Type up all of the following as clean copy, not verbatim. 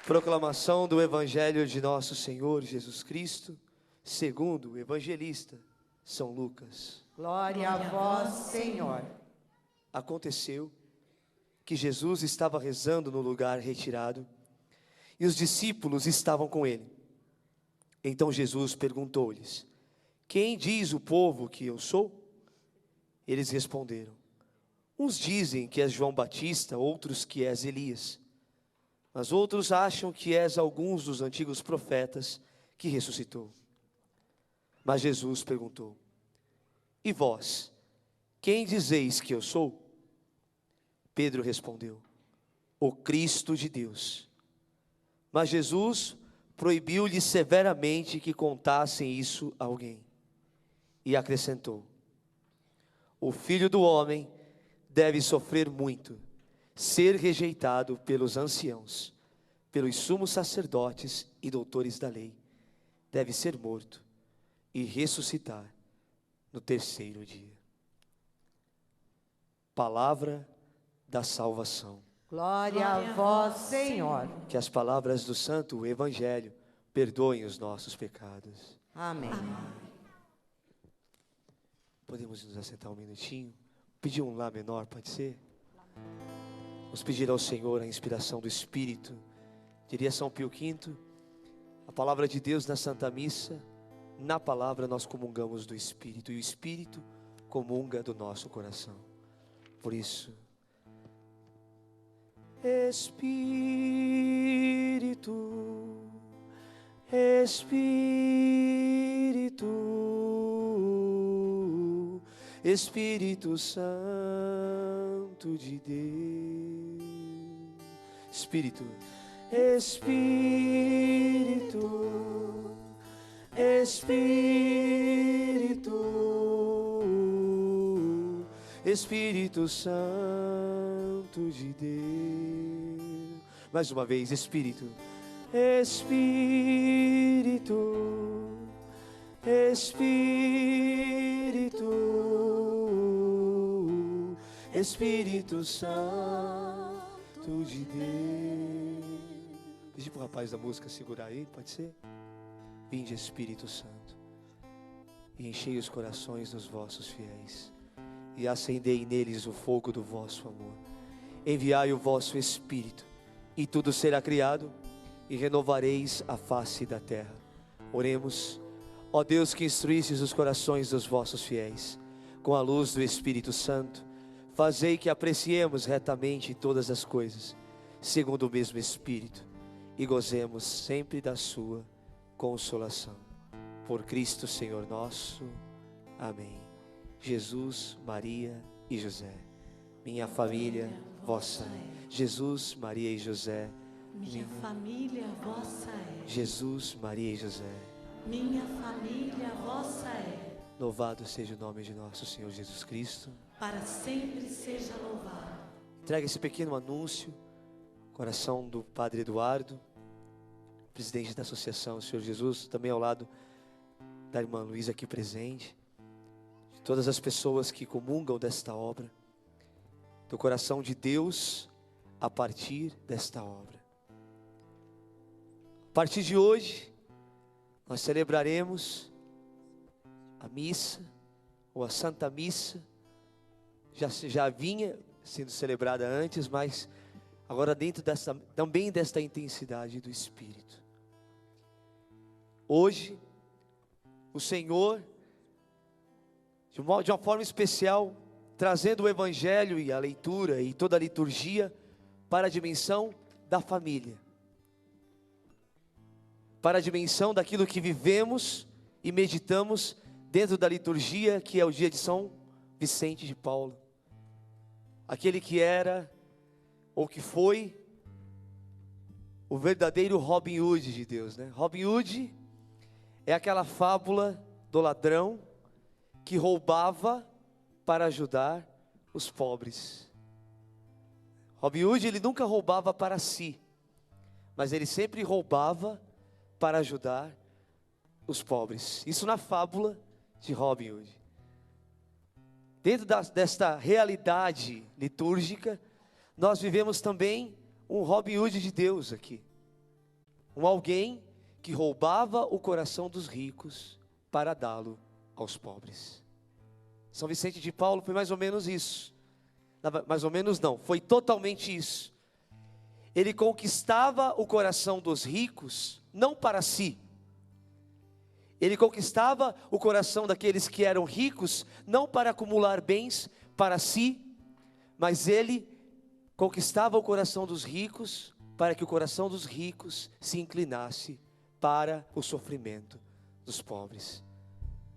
Proclamação do Evangelho de nosso Senhor Jesus Cristo, segundo o evangelista São Lucas. Glória a vós, Senhor. Aconteceu que Jesus estava rezando no lugar retirado e os discípulos estavam com ele. Então Jesus perguntou-lhes: quem diz o povo que eu sou? Eles responderam: uns dizem que és João Batista, outros que és Elias, mas outros acham que és alguns dos antigos profetas que ressuscitou. Mas Jesus perguntou: e vós, quem dizeis que eu sou? Pedro respondeu: o Cristo de Deus. Mas Jesus proibiu-lhe severamente que contassem isso a alguém. E acrescentou: o Filho do Homem deve sofrer muito, ser rejeitado pelos anciãos, pelos sumos sacerdotes e doutores da lei, deve ser morto e ressuscitar no terceiro dia. Palavra da salvação. Glória a vós, Senhor. Que as palavras do Santo Evangelho perdoem os nossos pecados. Amém. Podemos nos assentar um minutinho? Pedir um Lá menor, pode ser? Vamos pedir ao Senhor a inspiração do Espírito. Diria São Pio V, a palavra de Deus na Santa Missa, na palavra nós comungamos do Espírito, e o Espírito comunga do nosso coração. Por isso, Espírito, Espírito, Espírito Santo de Deus, Espírito, Espírito, Espírito, Espírito Santo de Deus. Mais uma vez, Espírito, Espírito, Espírito, Espírito Santo de Deus. Pedir para o rapaz da música segurar aí, pode ser? Vinde, Espírito Santo, e enchei os corações dos vossos fiéis, e acendei neles o fogo do vosso amor. Enviai o vosso Espírito, e tudo será criado, e renovareis a face da terra. Oremos. Ó Deus, que instruístes os corações dos vossos fiéis com a luz do Espírito Santo, fazei que apreciemos retamente todas as coisas, segundo o mesmo Espírito, e gozemos sempre da sua consolação. Por Cristo Senhor nosso. Amém. Jesus, Maria e José, minha família, vossa é. Jesus, Maria e José, minha família, vossa é. Jesus, Maria e José, minha família, vossa é. Louvado seja o nome de nosso Senhor Jesus Cristo. Para sempre seja louvado. Entrega esse pequeno anúncio, coração do Padre Eduardo, presidente da Associação Senhor Jesus, também ao lado da irmã Luísa aqui presente, de todas as pessoas que comungam desta obra, do coração de Deus a partir desta obra. A partir de hoje, nós celebraremos a missa, ou a Santa Missa, já vinha sendo celebrada antes, mas agora dentro também desta intensidade do Espírito. Hoje, o Senhor, de uma forma especial, trazendo o Evangelho e a leitura e toda a liturgia para a dimensão da família, para a dimensão daquilo que vivemos e meditamos dentro da liturgia, que é o dia de São Vicente de Paulo, aquele que era, ou que foi, o verdadeiro Robin Hood de Deus, né? Robin Hood é aquela fábula do ladrão que roubava para ajudar os pobres. Robin Hood, ele nunca roubava para si, mas ele sempre roubava para ajudar os pobres. Isso na fábula de Robin Hood. Dentro desta realidade litúrgica, nós vivemos também um Robin Hood de Deus aqui. Um alguém que roubava o coração dos ricos para dá-lo aos pobres. São Vicente de Paulo foi mais ou menos isso. Mais ou menos não, foi totalmente isso. Ele conquistava o coração dos ricos, não para si. Ele conquistava o coração daqueles que eram ricos, não para acumular bens para si, mas ele conquistava o coração dos ricos, para que o coração dos ricos se inclinasse para o sofrimento dos pobres.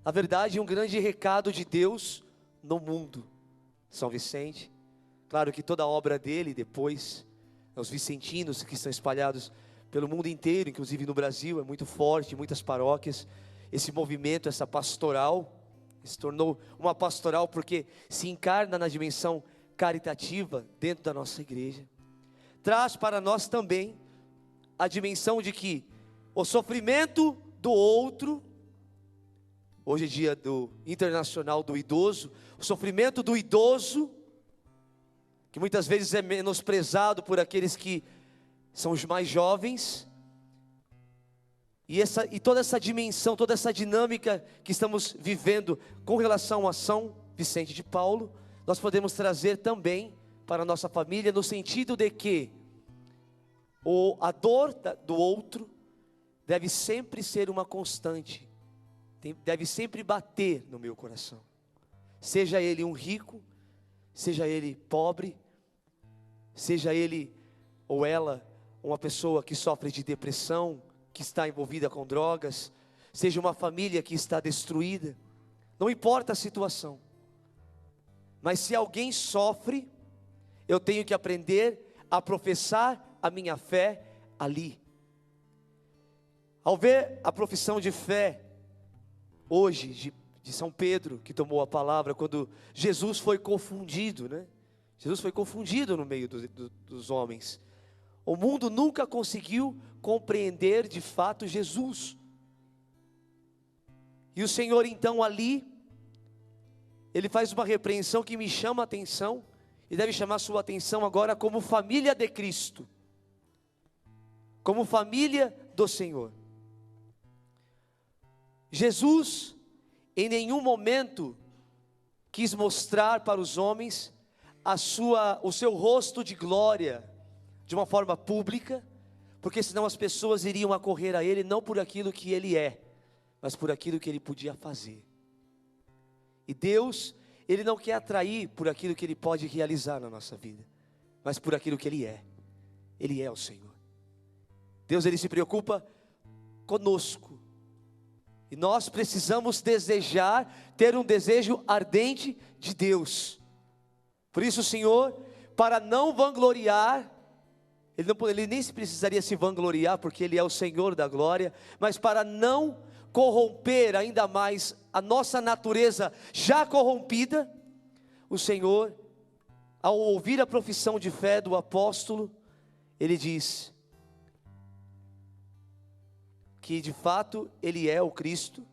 Na verdade, um grande recado de Deus no mundo. São Vicente, claro que toda a obra dele depois, os vicentinos que estão espalhados pelo mundo inteiro, inclusive no Brasil, é muito forte, muitas paróquias. Esse movimento, essa pastoral, se tornou uma pastoral porque se encarna na dimensão caritativa dentro da nossa igreja. Traz para nós também a dimensão de que o sofrimento do outro, hoje é dia do internacional do idoso, o sofrimento do idoso, que muitas vezes é menosprezado por aqueles que são os mais jovens, e toda essa dimensão, toda essa dinâmica que estamos vivendo com relação a São Vicente de Paulo, nós podemos trazer também para a nossa família, no sentido de que a dor do outro deve sempre ser uma constante, deve sempre bater no meu coração, seja ele um rico, seja ele pobre, seja ele ou ela uma pessoa que sofre de depressão, que está envolvida com drogas, seja uma família que está destruída, não importa a situação, mas se alguém sofre, eu tenho que aprender a professar a minha fé ali. Ao ver a profissão de fé, hoje, de São Pedro, que tomou a palavra, quando Jesus foi confundido, né? Jesus foi confundido no meio dos homens. O mundo nunca conseguiu compreender de fato Jesus. E o Senhor então ali, Ele faz uma repreensão que me chama a atenção, e deve chamar a sua atenção agora como família de Cristo, como família do Senhor. Jesus, em nenhum momento, quis mostrar para os homens o seu rosto de glória, de uma forma pública, porque senão as pessoas iriam acorrer a Ele, não por aquilo que Ele é, mas por aquilo que Ele podia fazer. E Deus, Ele não quer atrair por aquilo que Ele pode realizar na nossa vida, mas por aquilo que Ele é. Ele é o Senhor. Deus, Ele se preocupa conosco, e nós precisamos ter um desejo ardente de Deus. Por isso, Senhor, para não vangloriar, Ele nem precisaria se vangloriar, porque Ele é o Senhor da glória, mas para não corromper ainda mais a nossa natureza já corrompida, o Senhor, ao ouvir a profissão de fé do apóstolo, Ele diz que de fato Ele é o Cristo,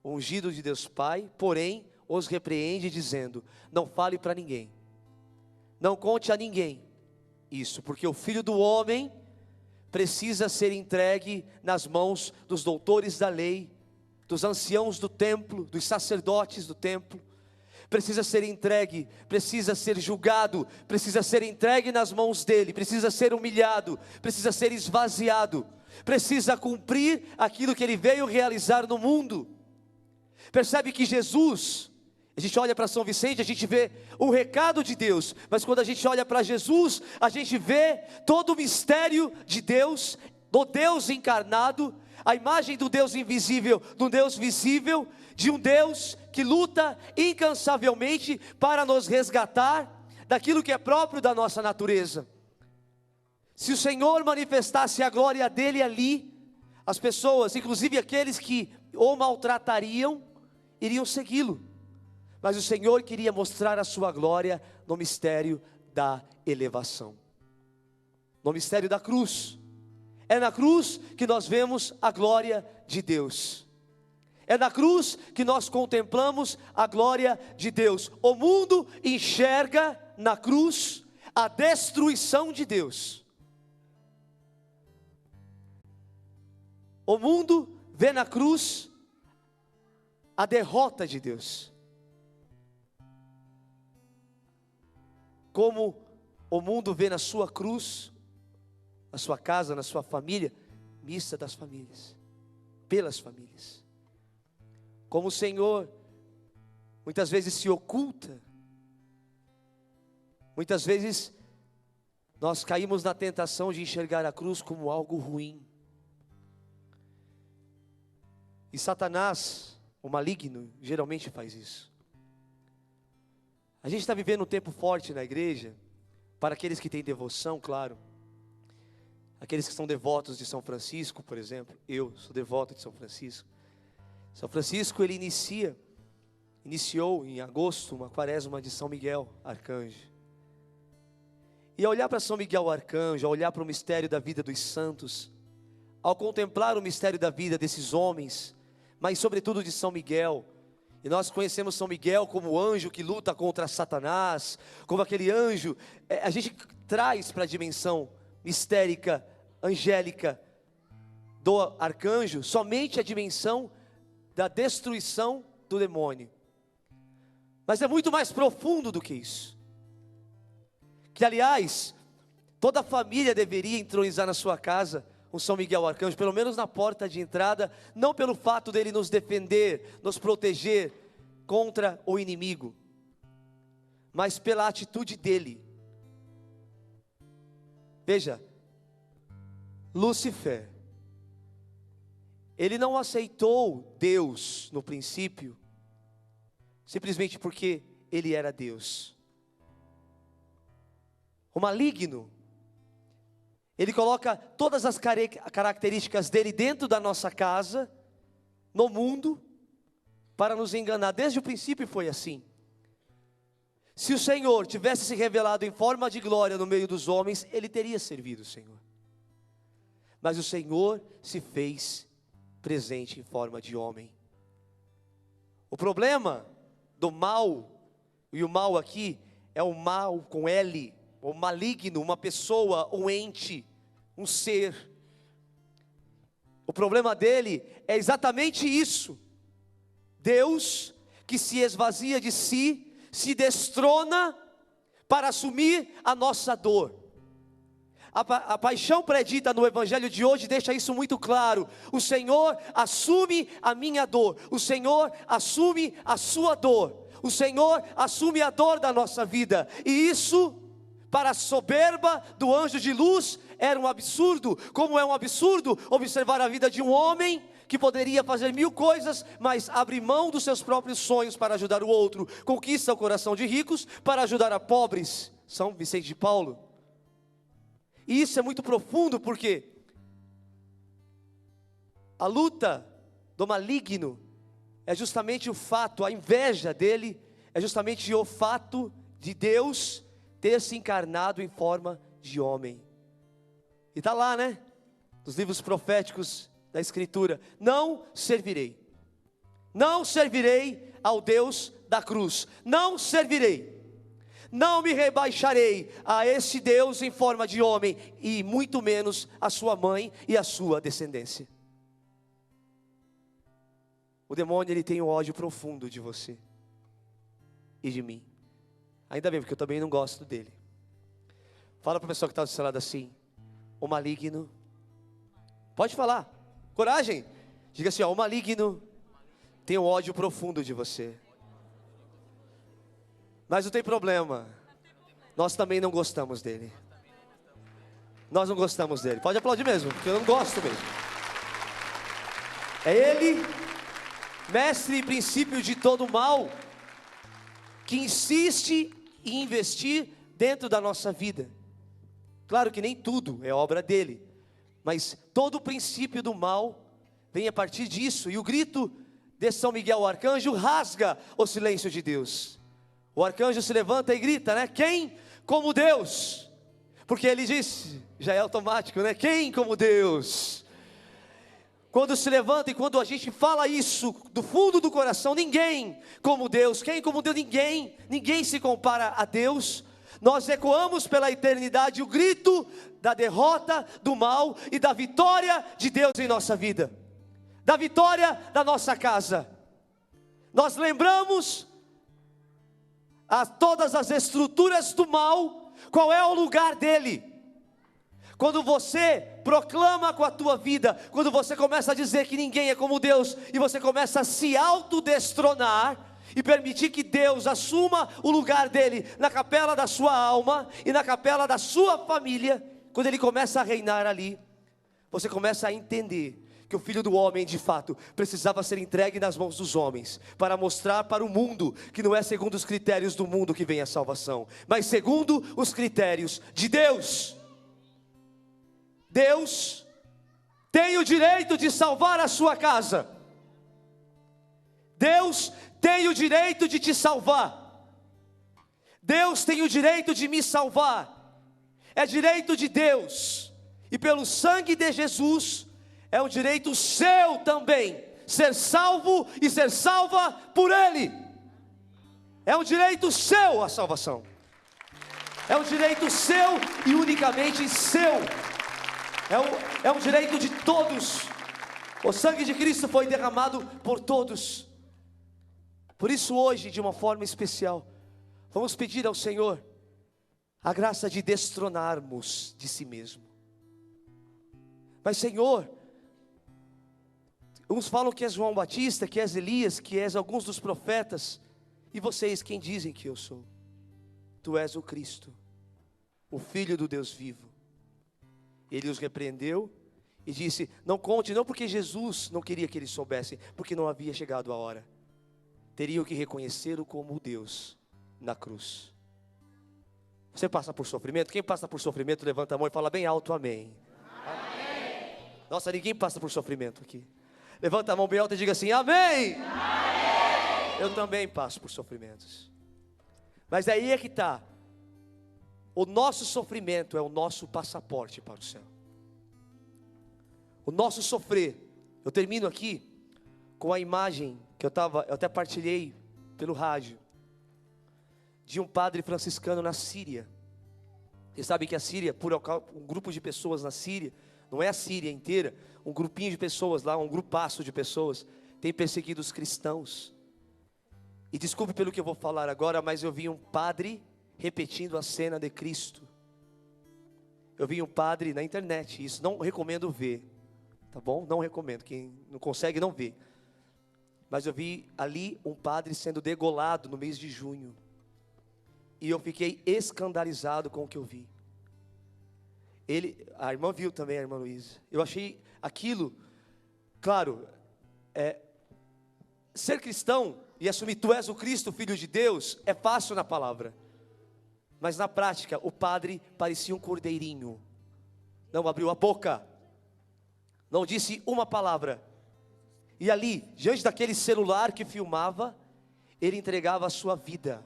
o ungido de Deus Pai, porém os repreende dizendo: não fale para ninguém, não conte a ninguém isso, porque o Filho do Homem precisa ser entregue nas mãos dos doutores da lei, dos anciãos do templo, dos sacerdotes do templo, precisa ser entregue, precisa ser julgado, precisa ser entregue nas mãos dele, precisa ser humilhado, precisa ser esvaziado, precisa cumprir aquilo que ele veio realizar no mundo. Percebe que Jesus, a gente olha para São Vicente, a gente vê o recado de Deus, mas quando a gente olha para Jesus, a gente vê todo o mistério de Deus, do Deus encarnado, a imagem do Deus invisível, do Deus visível, de um Deus que luta incansavelmente para nos resgatar daquilo que é próprio da nossa natureza. Se o Senhor manifestasse a glória dele ali, as pessoas, inclusive aqueles que o maltratariam, iriam segui-lo. Mas o Senhor queria mostrar a sua glória no mistério da elevação, no mistério da cruz. É na cruz que nós vemos a glória de Deus. É na cruz que nós contemplamos a glória de Deus. O mundo enxerga na cruz a destruição de Deus. O mundo vê na cruz a derrota de Deus. Como o mundo vê na sua cruz, na sua casa, na sua família, missa das famílias, pelas famílias. Como o Senhor muitas vezes se oculta, muitas vezes nós caímos na tentação de enxergar a cruz como algo ruim. E Satanás, o maligno, geralmente faz isso. A gente está vivendo um tempo forte na igreja, para aqueles que têm devoção, claro. Aqueles que são devotos de São Francisco, por exemplo. Eu sou devoto de São Francisco. São Francisco, ele iniciou em agosto uma quaresma de São Miguel Arcanjo. E ao olhar para São Miguel Arcanjo, ao olhar para o mistério da vida dos santos, ao contemplar o mistério da vida desses homens, mas sobretudo de São Miguel, e nós conhecemos São Miguel como o anjo que luta contra Satanás, como aquele anjo, a gente traz para a dimensão mistérica, angélica do arcanjo, somente a dimensão da destruição do demônio. Mas é muito mais profundo do que isso. Que aliás, toda família deveria entronizar na sua casa um São Miguel Arcanjo, pelo menos na porta de entrada, não pelo fato dele nos defender, nos proteger contra o inimigo, mas pela atitude dele. Veja, Lúcifer, ele não aceitou Deus no princípio, simplesmente porque ele era Deus. O maligno, ele coloca todas as características dele dentro da nossa casa, no mundo, para nos enganar. Desde o princípio foi assim. Se o Senhor tivesse se revelado em forma de glória no meio dos homens, ele teria servido o Senhor. Mas o Senhor se fez presente em forma de homem. O problema do mal, e o mal aqui é o mal com L, o maligno, uma pessoa, um ente, um ser. O problema dele é exatamente isso. Deus que se esvazia de si, se destrona para assumir a nossa dor. A paixão predita no evangelho de hoje deixa isso muito claro. O Senhor assume a minha dor, o Senhor assume a sua dor, o Senhor assume a dor da nossa vida. E isso, para a soberba do anjo de luz, era um absurdo. Como é um absurdo observar a vida de um homem que poderia fazer 1000 coisas, mas abre mão dos seus próprios sonhos para ajudar o outro, conquista o coração de ricos para ajudar a pobres. São Vicente de Paulo. E isso é muito profundo, porque a luta do maligno é justamente o fato, a inveja dele é justamente o fato de Deus ter se encarnado em forma de homem. E está lá, né? Nos livros proféticos da Escritura: não servirei ao Deus da cruz, não servirei, não me rebaixarei a esse Deus em forma de homem, e muito menos a sua mãe e a sua descendência. O demônio, ele tem um ódio profundo de você e de mim. Ainda bem, porque eu também não gosto dele. Fala para a pessoa que está do seu lado assim: o maligno, pode falar, coragem, diga assim, ó, o maligno tem um ódio profundo de você. Mas não tem problema, nós também não gostamos dele. Nós não gostamos dele, pode aplaudir mesmo, porque eu não gosto mesmo. É ele, mestre e princípio de todo mal, que insiste em investir dentro da nossa vida. Claro que nem tudo é obra dele, mas todo o princípio do mal vem a partir disso. E o grito de São Miguel o Arcanjo rasga o silêncio de Deus. O arcanjo se levanta e grita, né? Quem como Deus? Porque ele disse, já é automático, né? Quem como Deus? Quando se levanta e quando a gente fala isso do fundo do coração, ninguém como Deus. Quem como Deus? Ninguém se compara a Deus. nós ecoamos pela eternidade o grito da derrota do mal e da vitória de Deus em nossa vida, da vitória da nossa casa. Nós lembramos a todas as estruturas do mal, qual é o lugar dele. Quando você proclama com a tua vida, quando você começa a dizer que ninguém é como Deus, e você começa a se autodestronar, e permitir que Deus assuma o lugar dele na capela da sua alma e na capela da sua família, quando ele começa a reinar ali, você começa a entender que o Filho do Homem de fato precisava ser entregue nas mãos dos homens, para mostrar para o mundo que não é segundo os critérios do mundo que vem a salvação, mas segundo os critérios de Deus. Deus tem o direito de salvar a sua casa. Deus tem o direito de te salvar. Deus tem o direito de me salvar. É direito de Deus. E pelo sangue de Jesus, é um direito seu também, ser salvo e ser salva por Ele. É um direito seu a salvação. É um direito seu e unicamente seu. É um direito de todos. O sangue de Cristo foi derramado por todos. Por isso hoje, de uma forma especial, vamos pedir ao Senhor a graça de destronarmos de si mesmo. Mas Senhor, uns falam que és João Batista, que és Elias, que és alguns dos profetas. E vocês, quem dizem que eu sou? Tu és o Cristo, o Filho do Deus vivo. Ele os repreendeu e disse: não conte, não porque Jesus não queria que eles soubessem, porque não havia chegado a hora. Teriam que reconhecê-lo como Deus na cruz. Você passa por sofrimento? Quem passa por sofrimento, levanta a mão e fala bem alto, amém. Amém. Nossa, ninguém passa por sofrimento aqui. Levanta a mão bem alta e diga assim, amém. Amém. Eu também passo por sofrimentos. Mas aí é que está. O nosso sofrimento é o nosso passaporte para o céu. O nosso sofrer. Eu termino aqui com a imagem que eu até partilhei pelo rádio, de um padre franciscano na Síria. Vocês sabem que a Síria, um grupo de pessoas na Síria, não é a Síria inteira, um grupinho de pessoas lá, um grupaço de pessoas, tem perseguido os cristãos. E desculpe pelo que eu vou falar agora, mas eu vi um padre repetindo a cena de Cristo. Eu vi um padre na internet, isso não recomendo ver, tá bom? Não recomendo, quem não consegue não vê. Mas eu vi ali um padre sendo degolado no mês de junho. E eu fiquei escandalizado com o que eu vi. A irmã viu também, a irmã Luísa. Eu achei aquilo, claro, ser cristão e assumir tu és o Cristo, Filho de Deus, é fácil na palavra. Mas na prática, o padre parecia um cordeirinho. Não abriu a boca. Não disse uma palavra. E ali, diante daquele celular que filmava, ele entregava a sua vida.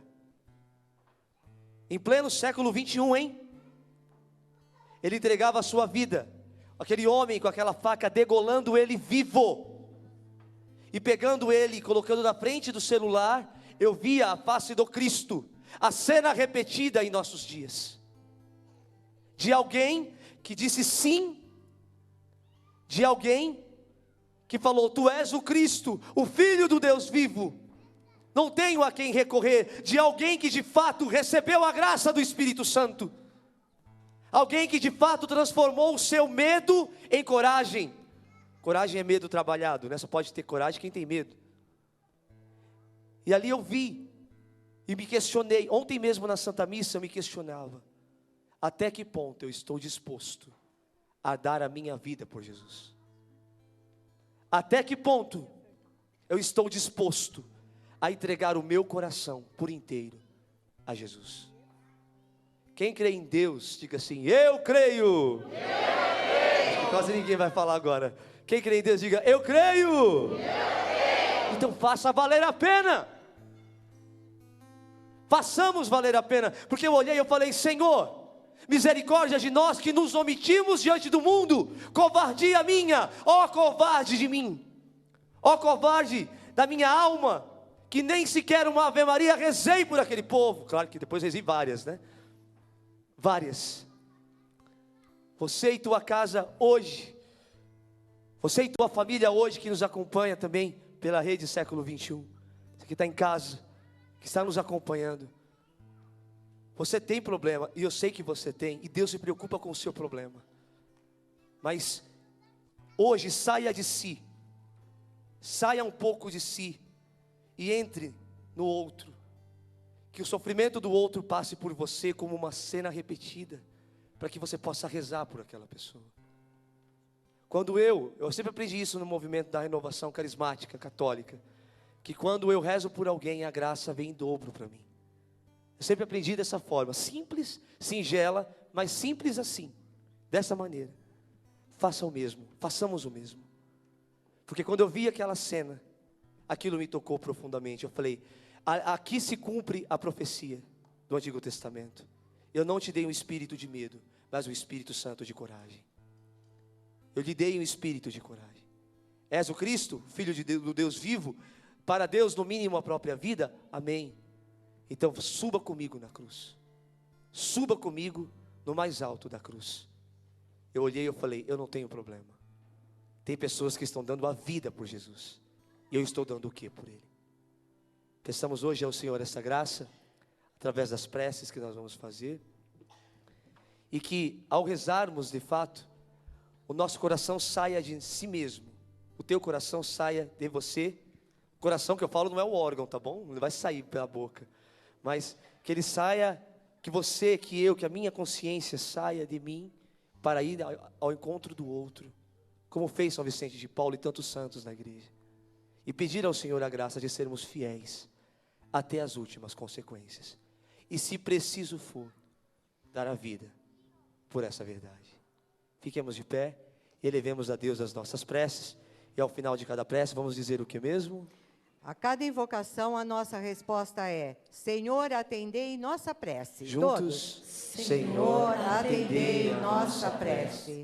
Em pleno século 21, hein? Ele entregava a sua vida. Aquele homem com aquela faca degolando ele vivo. E pegando ele, colocando na frente do celular, eu via a face do Cristo. A cena repetida em nossos dias. De alguém que disse sim. De alguém que falou, tu és o Cristo, o Filho do Deus vivo. Não tenho a quem recorrer. De alguém que de fato recebeu a graça do Espírito Santo. Alguém que de fato transformou o seu medo em coragem. Coragem é medo trabalhado, né? Só pode ter coragem quem tem medo. E ali eu vi e me questionei. Ontem mesmo na Santa Missa eu me questionava. Até que ponto eu estou disposto a dar a minha vida por Jesus? Até que ponto eu estou disposto a entregar o meu coração por inteiro a Jesus? Quem crê em Deus, diga assim, eu creio. Eu creio. Quase ninguém vai falar agora. Quem crê em Deus, diga, eu creio. Eu creio. Então faça valer a pena. Façamos valer a pena. Porque eu olhei e eu falei, Senhor, misericórdia de nós que nos omitimos diante do mundo. Covardia minha, ó covarde de mim. Ó covarde da minha alma, que nem sequer uma Ave Maria rezei por aquele povo. Claro que depois rezei várias, né? várias. Você e tua casa hoje, você e tua família hoje que nos acompanha também pela rede Século 21, você que está em casa, que está nos acompanhando, você tem problema, e eu sei que você tem, e Deus se preocupa com o seu problema, mas hoje saia de si, saia um pouco de si, e entre no outro, que o sofrimento do outro passe por você como uma cena repetida, para que você possa rezar por aquela pessoa. Quando eu sempre aprendi isso no movimento da renovação carismática católica, que quando eu rezo por alguém, a graça vem em dobro para mim. Eu sempre aprendi dessa forma, simples, singela, mas simples assim, dessa maneira. Faça o mesmo, façamos o mesmo. Porque quando eu vi aquela cena, aquilo me tocou profundamente. Eu falei, aqui se cumpre a profecia do Antigo Testamento. Eu não te dei um espírito de medo, mas um Espírito Santo de coragem. Eu lhe dei um espírito de coragem. És o Cristo, Filho do Deus vivo, para Deus no mínimo a própria vida? Amém. Então suba comigo na cruz. Suba comigo no mais alto da cruz. Eu olhei e eu falei, eu não tenho problema. Tem pessoas que estão dando a vida por Jesus. E eu estou dando o que por Ele? Peçamos hoje ao Senhor essa graça, através das preces que nós vamos fazer. E que ao rezarmos de fato, o nosso coração saia de si mesmo. O teu coração saia de você. O coração que eu falo não é o órgão, tá bom? Não vai sair pela boca. Mas que ele saia, que você, que eu, que a minha consciência saia de mim para ir ao encontro do outro, como fez São Vicente de Paulo e tantos santos na igreja, e pedir ao Senhor a graça de sermos fiéis até as últimas consequências, e se preciso for, dar a vida por essa verdade. Fiquemos de pé, elevemos a Deus as nossas preces, e ao final de cada prece vamos dizer o que mesmo? A cada invocação, a nossa resposta é: Senhor, atendei nossa prece. Juntos, Todos. Senhor, Atendei nossa prece.